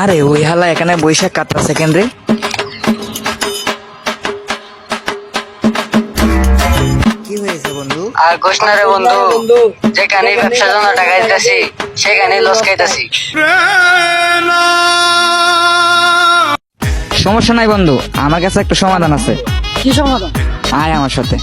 আরে ওই হালা এখানে বৈশাখ কাটটা সেকেন্ড রে। কি হয়েছে বন্ধু? আর কোশ না রে বন্ধু, যেখানে ব্যবসার জন্য টাকা দিতেছি সেখানে লস খাইতেছি। সমস্যা নাই বন্ধু, আমার কাছে একটা সমাধান আছে। কি সমাধান? আয় আমার সাথে।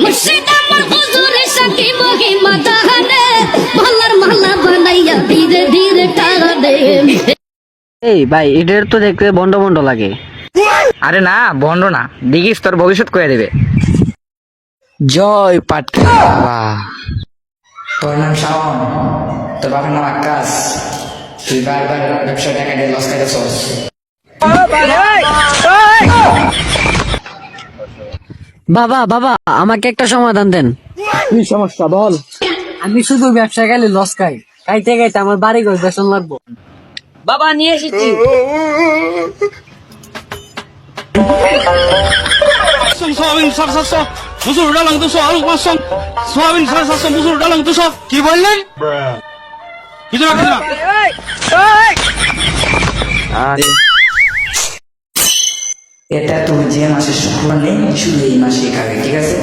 মুর্শিদ আমার হুজুরের সাথে মহিমা দাহানে মহল্লার মহল্লা বানাইয়া ধীরে ধীরে টানে। এই ভাই, এদের তো দেখতে বন্ড বন্ড লাগে। আরে না বন্ড না, দেখিস তোর ভবিষ্যৎ করে দেবে। জয় পাটকা বাবা। তোর নাম শাওন, তোর বাবার নাম আকাশ। তুই বারবার ব্যবসার টাকা দিয়ে লস খাইতেছস। বাবা বাবা, আমাকে একটা সমাধান দেন। কি সমস্যা বল? আমি শুধু ব্যবসা গেলে লস খাই, খাইতে খাইতে আমার বাড়ি ঘর বেতন লাগবো। বাবা নিয়ে এসেছি। সোয়াবিন 750 মুসুর ডাল 200 আলু 500 সোয়াবিন 750 মুসুর ডাল 200। কি বললেন? কিছু না কিছু না। এটা তুই যে মাসে শুক্রবার নেই শুধু এই মাসে খাবে, ঠিক আছে?